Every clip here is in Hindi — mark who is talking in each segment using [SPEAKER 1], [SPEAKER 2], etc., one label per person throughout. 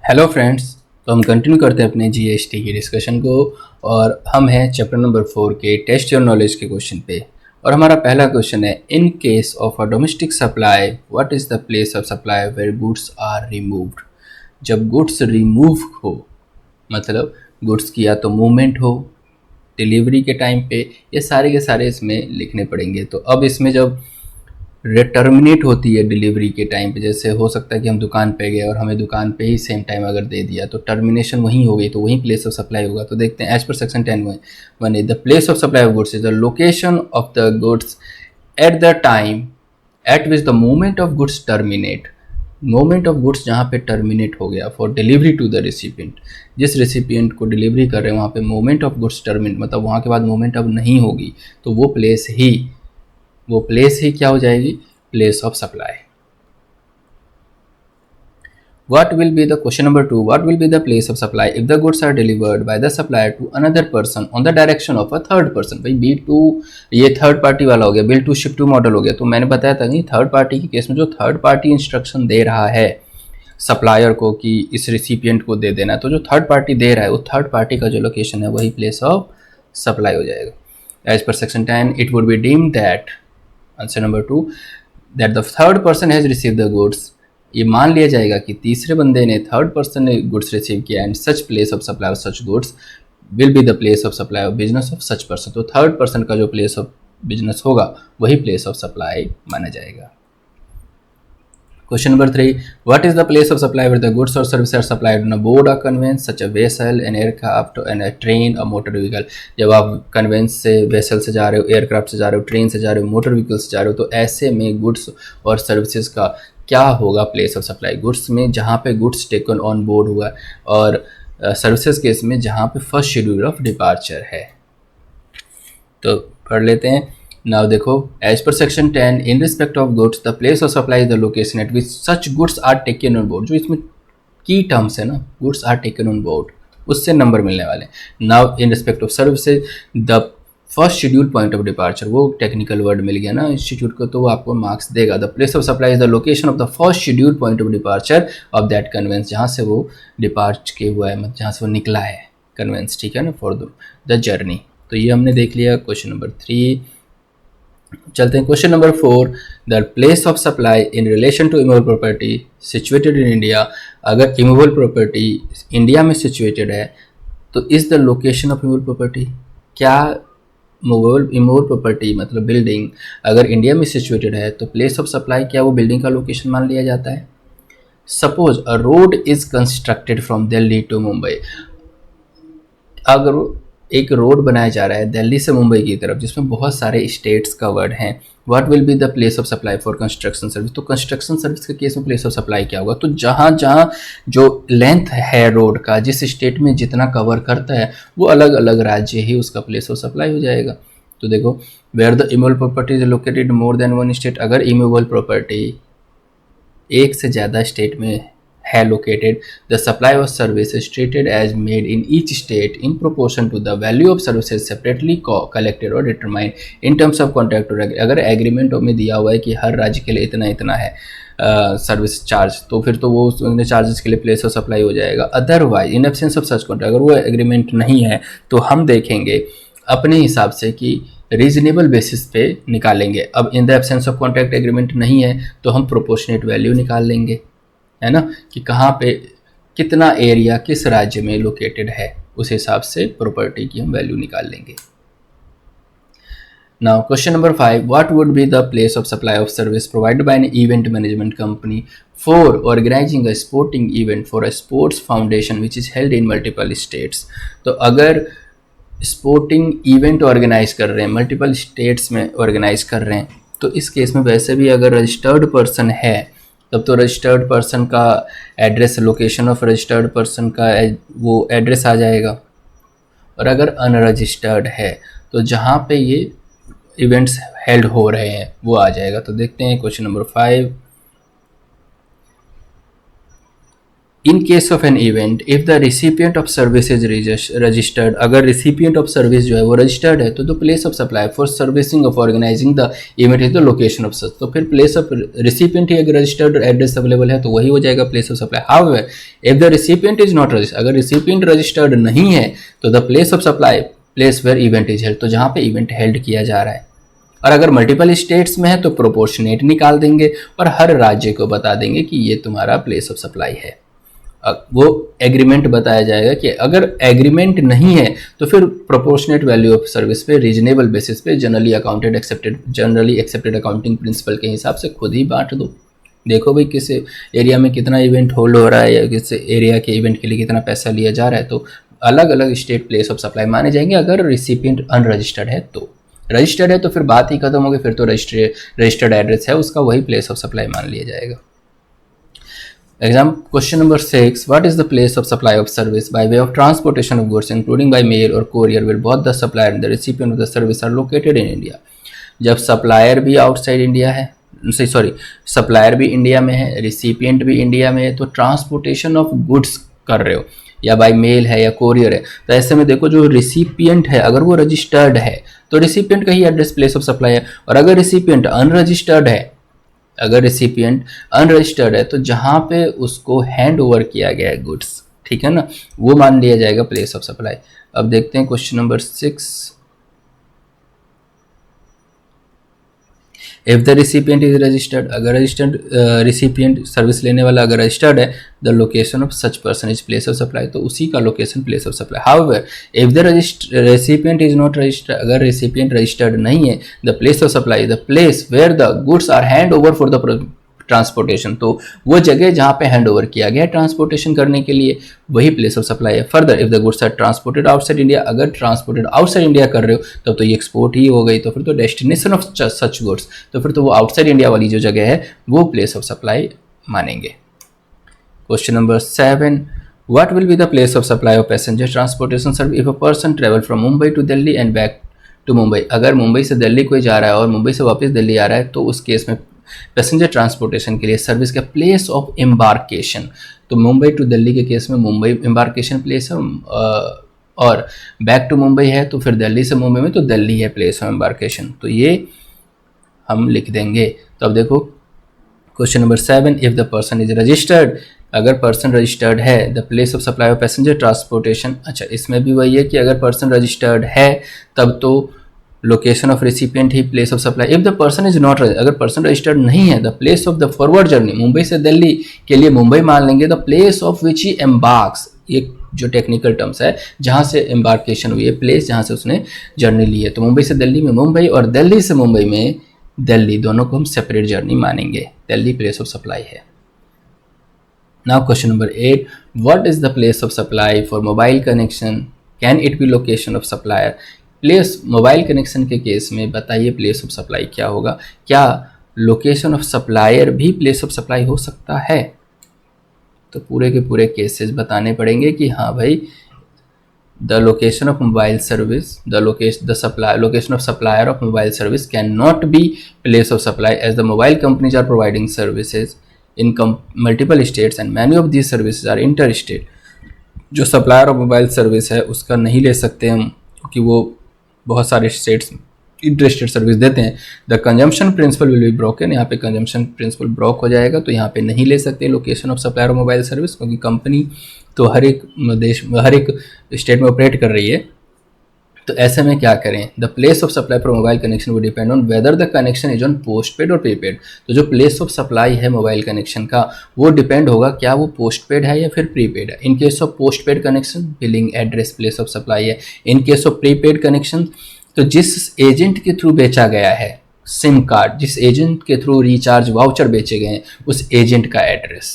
[SPEAKER 1] Hello friends. तो हम कंटिन्यू करते हैं अपने जीएसटी की डिस्कशन को और हम हैं चैप्टर नंबर 4 के टेस्ट योर नॉलेज के क्वेश्चन पे। और हमारा पहला क्वेश्चन है, in case of a domestic supply what is the place of supply where goods are removed. जब गुड्स रिमूव हो, मतलब गुड्स की या तो मूवमेंट हो डिलीवरी के टाइम पे, ये सारे के सारे इसमें लिखने पड़ेंगे। तो अब इसमें जब टर्मिनेट होती है डिलीवरी के टाइम पे, जैसे हो सकता है कि हम दुकान पे गए और हमें दुकान पे ही सेम टाइम अगर दे दिया तो टर्मिनेशन वहीं हो गई, तो वहीं प्लेस ऑफ सप्लाई होगा। तो देखते हैं as per section 10(1) the place of supply of goods is the location of the goods at the time at which the movement of goods terminate. Moment of goods जहाँ पे टर्मिनेट हो गया for delivery to the recipient, जिस रिसिपिएंट को डिलीवरी कर रहे हैं वहाँ पे मोमेंट ऑफ गुड्स टर्मिनेट, मतलब वहाँ के बाद मोमेंट अब नहीं होगी, तो वो प्लेस ही क्या हो जाएगी, place of supply. What will be the question number 2? What will be the place of supply if the goods are delivered by the supplier to another person on the direction of a third person? भाई B2 ये थर्ड पार्टी वाला हो गया, bill to ship to model हो गया। तो मैंने बताया था कि थर्ड पार्टी के केस में जो थर्ड पार्टी इंस्ट्रक्शन दे रहा है सप्लायर को कि इस रिसिपिएंट को दे देना, तो जो थर्ड पार्टी दे रहा है वो थर्ड पार्टी का जो लोकेशन है वही प्लेस ऑफ सप्लाई हो जाएगा। As per section 10 it would be deemed that, answer number 2, that the third person has received the goods, ये मान लिया जाएगा कि तीसरे बंदे ने, थर्ड पर्सन ने गुड्स रिसीव किया, and such place of supply of such goods will be the place of supply of business of such person. तो थर्ड पर्सन का जो प्लेस ऑफ बिजनेस होगा वही प्लेस ऑफ सप्लाई माना जाएगा। Question number 3, what is the place of supply where the goods or services are supplied on a board or conveyance such a vessel, an aircraft and a train, a motor vehicle। जब आप कन्वेंस से, वेसल से जा रहे हो, एयरक्राफ्ट से जा रहे हो, ट्रेन से जा रहे हो, मोटर व्हीकल से जा रहे हो, तो ऐसे में गुड्स और सर्विसेज का क्या होगा प्लेस ऑफ सप्लाई। गुड्स में जहाँ पे गुड्स टेकन ऑन बोर्ड हुआ, और सर्विसेज केस में जहाँ पे फर्स्ट शेड्यूल ऑफ डिपार्चर है। तो पढ़ लेते हैं। Now देखो, as per section 10 in respect of goods the place of supply is the location at which such goods are taken on board। जो इसमें की टर्म्स है ना, goods are taken on board, उससे नंबर मिलने वाले। Now in respect of services the first schedule point of departure, वो टेक्निकल वर्ड मिल गया ना इंस्टीट्यूट को, तो वो आपको मार्क्स देगा। The place of supply is the location of the first schedule point of departure of that conveyance, जहाँ से वो डिपार्च के हुआ है, मतलब जहाँ से वो निकला है कन्वेंस, ठीक है ना, फॉर द जर्नी। तो ये हमने देख लिया क्वेश्चन नंबर 3। चलते हैं question number 4, the place of supply in relation to immovable property situated in India. अगर इमूवेबल प्रॉपर्टी इंडिया में सिचुएटेड है तो is the location of immovable property, क्या इमूवेबल प्रॉपर्टी मतलब बिल्डिंग अगर इंडिया में सिचुएटेड है तो प्लेस ऑफ सप्लाई क्या वो बिल्डिंग का लोकेशन मान लिया जाता है। Suppose a road is constructed from Delhi to Mumbai, अगर एक रोड बनाया जा रहा है दिल्ली से मुंबई की तरफ जिसमें बहुत सारे स्टेट्स कवर्ड हैं, what will be the place of supply for construction service. तो कंस्ट्रक्शन सर्विस के केस में प्लेस ऑफ सप्लाई क्या होगा, तो जहाँ जहाँ जो लेंथ है रोड का, जिस स्टेट में जितना कवर करता है वो अलग अलग राज्य ही उसका प्लेस ऑफ सप्लाई हो जाएगा। तो देखो, where the immovable property is located more than one state, अगर इमूवेबल प्रॉपर्टी एक से ज़्यादा स्टेट में है located, the supply of service is treated as made in each state in proportion to the value of services separately collected or determined in terms of contract or अगर एग्रीमेंट में दिया हुआ है कि हर राज्य के लिए इतना इतना है सर्विस चार्ज, तो फिर तो वो उन चार्जेस के लिए प्लेस ऑफ सप्लाई हो जाएगा। Otherwise in absence of such contract, अगर वो एग्रीमेंट नहीं है तो हम देखेंगे अपने हिसाब से कि रीजनेबल बेसिस पे निकालेंगे। अब in the absence of contract agreement नहीं है तो हम प्रोपोर्शनेट वैल्यू निकाल लेंगे, है ना, कि कहाँ पे कितना एरिया किस राज्य में लोकेटेड है, उस हिसाब से प्रॉपर्टी की हम वैल्यू निकाल लेंगे। Now question number 5, what would be the place of supply of service provided by an event management company for organising a sporting event for a sports foundation which is held in multiple states. तो अगर स्पोर्टिंग इवेंट ऑर्गेनाइज कर रहे हैं, मल्टीपल स्टेट्स में ऑर्गेनाइज कर रहे हैं, तो इस केस में वैसे भी अगर रजिस्टर्ड पर्सन है तब तो रजिस्टर्ड पर्सन का address, location of registered person का वो एड्रेस आ जाएगा। और अगर अनरजिस्टर्ड है तो जहाँ पे ये इवेंट्स हेल्ड हो रहे हैं वो आ जाएगा। तो देखते हैं question number 5, in case of an event if the recipient of service is registered, अगर रिसिपिएंट ऑफ सर्विस जो है वो रजिस्टर्ड है तो the place of supply for servicing of organising the event is the location of such. तो फिर प्लेस ऑफ रिसिपिएंट ही अगर रजिस्टर्ड एड्रेस अवेलेबल है तो वही हो जाएगा place of supply. However if the recipient is not registered, अगर रिसिपिएंट रजिस्टर्ड नहीं है तो the place of supply place where event is held, तो जहाँ पे इवेंट हेल्ड किया जा रहा है। और अगर मल्टीपल स्टेट्स में है तो प्रोपोर्शनेट निकाल देंगे और हर राज्य को बता देंगे कि ये तुम्हारा प्लेस ऑफ सप्लाई है। वो एग्रीमेंट बताया जाएगा कि अगर एग्रीमेंट नहीं है तो फिर प्रोपोर्शनेट वैल्यू ऑफ सर्विस पे रीजनेबल बेसिस पे जनरली एक्सेप्टेड अकाउंटिंग प्रिंसिपल के हिसाब से खुद ही बांट दो। देखो भाई किस एरिया में कितना इवेंट होल्ड हो रहा है या किस एरिया के इवेंट के लिए कितना पैसा लिया जा रहा है, तो अलग अलग स्टेट प्लेस ऑफ सप्लाई माने जाएंगे। अगर रिसिपिएंट अनरजिस्टर्ड है तो, रजिस्टर्ड है तो फिर बात ही खत्म होगी, फिर तो रजिस्टर्ड एड्रेस है उसका वही प्लेस ऑफ सप्लाई मान लिया जाएगा। Exam question number 6, what is the place of supply of service by way of transportation of goods including by mail और courier where both the supplier and the recipient of the service are located in India. जब सप्लायर भी आउटसाइड इंडिया है, सप्लायर भी इंडिया में है, रिसिपिएंट भी इंडिया में है, तो ट्रांसपोर्टेशन ऑफ गुड्स कर रहे हो या बाय मेल है या कोरियर है, तो ऐसे में देखो जो रिसिपिएंट है अगर वो रजिस्टर्ड है तो रिसिपिएंट का ही एड्रेस प्लेस ऑफ सप्लाई है। और अगर रिसिपिएंट अनरजिस्टर्ड है, तो जहां पे उसको हैंड ओवर किया गया है गुड्स, ठीक है ना, वो मान लिया जाएगा प्लेस ऑफ सप्लाई। अब देखते हैं question number 6, if the recipient is registered, अगर रजिस्टर्ड रिसिपिएंट सर्विस लेने वाला अगर रजिस्टर्ड है, the location of such person is place of supply, तो उसी का location place of supply. However if the recipient is not registered, अगर रेसिपिएंट रजिस्टर्ड नहीं है, the place of supply the place where the goods are hand over for the transportation, तो वो जगह जहां पे हैंड ओवर किया गया है ट्रांसपोर्टेशन करने के लिए वही प्लेस ऑफ सप्लाई है। Further if the goods are transported outside India, अगर ट्रांसपोर्टेड आउटसाइड इंडिया कर रहे हो तब तो ये एक्सपोर्ट ही हो गई, तो फिर तो डेस्टिनेशन ऑफ सच गुड्स, तो फिर तो वो आउटसाइड इंडिया वाली जो जगह है वो प्लेस ऑफ सप्लाई मानेंगे। Question number 7, what will be the place of supply of passenger transportation service if a person travel from Mumbai to Delhi and back to Mumbai, अगर मुंबई से दिल्ली कोई जा रहा है और मुंबई से वापस दिल्ली आ रहा है तो उस केस में पैसेंजर ट्रांसपोर्टेशन के लिए सर्विस का प्लेस ऑफ एम्बार्केशन, तो मुंबई टू दिल्ली के केस में मुंबई एम्बार्केशन प्लेस है और बैक टू मुंबई है तो फिर दिल्ली से मुंबई में तो दिल्ली है प्लेस ऑफ एम्बार्केशन, तो ये हम लिख देंगे। तो अब देखो question number 7, if the person is registered, अगर पर्सन रजिस्टर्ड है the place of supply of passenger transportation, अच्छा इसमें भी वही है कि अगर पर्सन रजिस्टर्ड है तब तो location of recipient he place of supply. If the person is not, अगर पर्सन रजिस्टर्ड नहीं है the place of the forward journey, Mumbai से दिल्ली के लिए मुंबई मान लेंगे, the place of which he embarks, ये जो टेक्निकल टर्म्स है जहां से एम्बार्केशन हुई है, प्लेस जहां से उसने जर्नी ली है, तो मुंबई से दिल्ली में मुंबई और दिल्ली से मुंबई में दिल्ली, दोनों को हम सेपरेट जर्नी मानेंगे, दिल्ली प्लेस ऑफ सप्लाई है। Now question number 8, what is the place of supply for mobile connection, can it be location of supplier. Place mobile connection के केस में बताइए प्लेस ऑफ सप्लाई क्या होगा, क्या लोकेशन ऑफ सप्लायर भी प्लेस ऑफ सप्लाई हो सकता है, तो पूरे के पूरे केसेस बताने पड़ेंगे कि हाँ भाई the location of mobile service, location of supplier of mobile service cannot be place of supply as the mobile companies are providing services in multiple states and many of these services are interstate. जो सप्लायर ऑफ मोबाइल सर्विस है उसका नहीं ले सकते हम क्योंकि वो बहुत सारे स्टेट्स इंटरेस्टेड सर्विस देते हैं। The consumption principle will be broken, यहाँ पे कंजम्पशन प्रिंसिपल ब्रोक हो जाएगा, तो यहाँ पे नहीं ले सकते location of supplier of mobile service, क्योंकि कंपनी तो हर एक देश हर एक स्टेट में ऑपरेट कर रही है। तो ऐसे में क्या करें, the place of supply for mobile connection वो depend on whether the connection is on postpaid और प्रीपेड। तो जो प्लेस ऑफ सप्लाई है मोबाइल कनेक्शन का वो डिपेंड होगा क्या वो पोस्ट पेड है या फिर प्रीपेड है। In case of postpaid connection billing address place of supply है। In case of prepaid connection तो जिस एजेंट के थ्रू बेचा गया है सिम कार्ड, जिस एजेंट के थ्रू रिचार्ज वाउचर बेचे गए हैं उस एजेंट का address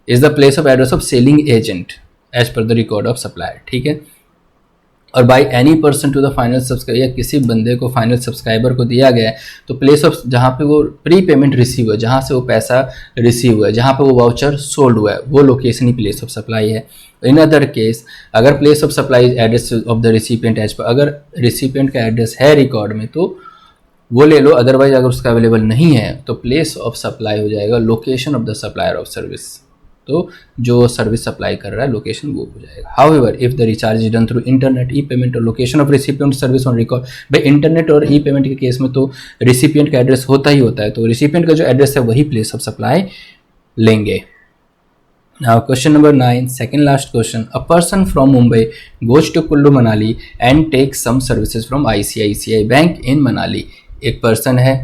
[SPEAKER 1] is the place of address of selling agent as per the record of supplier, ठीक है। और by any person to the final subscriber, या किसी बंदे को फाइनल सब्सक्राइबर को दिया गया है तो प्लेस ऑफ जहाँ पे वो प्री पेमेंट रिसीव हुआ, जहाँ से वो पैसा रिसीव हुआ है, जहाँ पे वो वाउचर सोल्ड हुआ है वो लोकेशन ही प्लेस ऑफ सप्लाई है। इन अदर केस अगर place of supply address of the recipient as per, अगर रिसिपिएंट का एड्रेस है रिकॉर्ड में तो वो ले लो, अदरवाइज अगर उसका अवेलेबल नहीं है तो प्लेस ऑफ सप्लाई हो जाएगा location of the supplier of service. तो जो सर्विस सप्लाई कर रहा है लोकेशन वो हो जाएगा। However if the recharge is done through internet, e payment और location of recipient service on record, भाई इंटरनेट और ई पेमेंट के केस में तो रिसिपिएंट का एड्रेस होता ही होता है, तो रिसिपिएंट का जो एड्रेस है वही प्लेस ऑफ सप्लाई लेंगे। Now question number 9, second last question. A person from Mumbai goes to Kullu Manali and takes some services from ICICI Bank in Manali. एक पर्सन है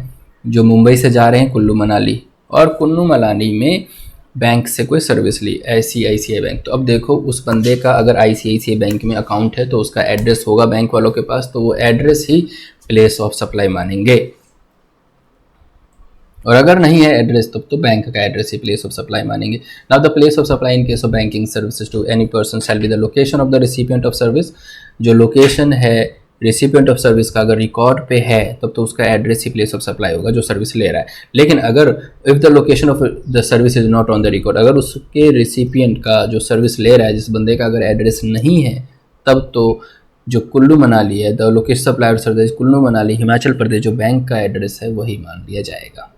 [SPEAKER 1] जो मुंबई से जा रहे हैं कुल्लू मनाली और कुल्लू मनाली में बैंक से कोई सर्विस ली, ICICI बैंक। तो अब देखो उस बंदे का अगर ICICI बैंक में अकाउंट है तो उसका एड्रेस होगा बैंक वालों के पास, तो वो एड्रेस ही प्लेस ऑफ सप्लाई मानेंगे, और अगर नहीं है एड्रेस तब तो बैंक का एड्रेस ही प्लेस ऑफ सप्लाई मानेंगे। Now the place of supply in case of banking services to any person shall be the location of the recipient of service. जो लोकेशन है रिसिपिएंट ऑफ सर्विस का अगर रिकॉर्ड पे है तब तो उसका एड्रेस ही प्लेस ऑफ सप्लाई होगा जो सर्विस ले रहा है। लेकिन अगर if the location of the service is not on the record, अगर उसके रिसिपिएंट का जो सर्विस ले रहा है जिस बंदे का अगर एड्रेस नहीं है तब तो जो कुल्लू मनाली है the location supplier service Kullu Manali Himachal Pradesh जो बैंक का एड्रेस है वही मान लिया जाएगा।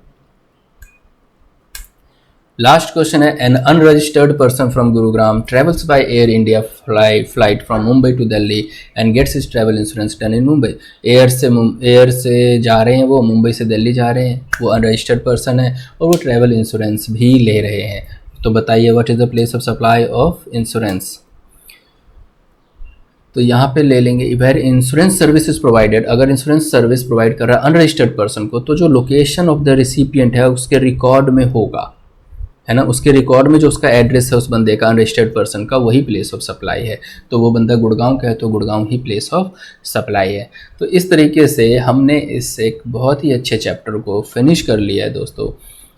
[SPEAKER 1] लास्ट क्वेश्चन है an unregistered person from Gurugram travels by Air India flight from Mumbai to Delhi and gets his travel insurance done in Mumbai. Air से जा रहे हैं, वो मुंबई से दिल्ली जा रहे हैं, वो अनरजिस्टर्ड पर्सन है और वो ट्रैवल इंश्योरेंस भी ले रहे हैं। तो बताइए what is the place of supply of insurance. तो यहाँ पे ले लेंगे where insurance service is provided. अगर इंश्योरेंस सर्विस प्रोवाइड कर रहा है अनरजिस्टर्ड पर्सन को तो जो लोकेशन ऑफ द रिसिपिएंट है उसके रिकॉर्ड में होगा, है ना, उसके रिकॉर्ड में जो उसका एड्रेस है उस बंदे का अनरजिस्टर्ड पर्सन का वही प्लेस ऑफ सप्लाई है। तो वो बंदा गुड़गांव का है तो गुड़गांव ही प्लेस ऑफ सप्लाई है। तो इस तरीके से हमने इस एक बहुत ही अच्छे चैप्टर को फिनिश कर लिया है दोस्तों,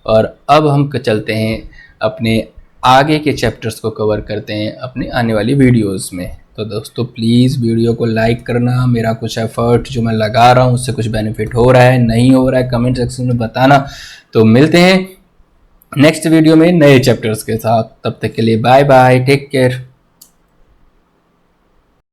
[SPEAKER 1] और अब हम चलते हैं अपने आगे के चैप्टर्स को कवर करते हैं अपने आने वाली वीडियोज़ में। तो दोस्तों प्लीज़ वीडियो को लाइक करना, मेरा कुछ एफर्ट जो मैं लगा रहा हूँ उससे कुछ बेनिफिट हो रहा है नहीं हो रहा है कमेंट सेक्शन में बताना। तो मिलते हैं नेक्स्ट वीडियो में नए चैप्टर्स के साथ, तब तक के लिए बाय बाय, टेक केयर।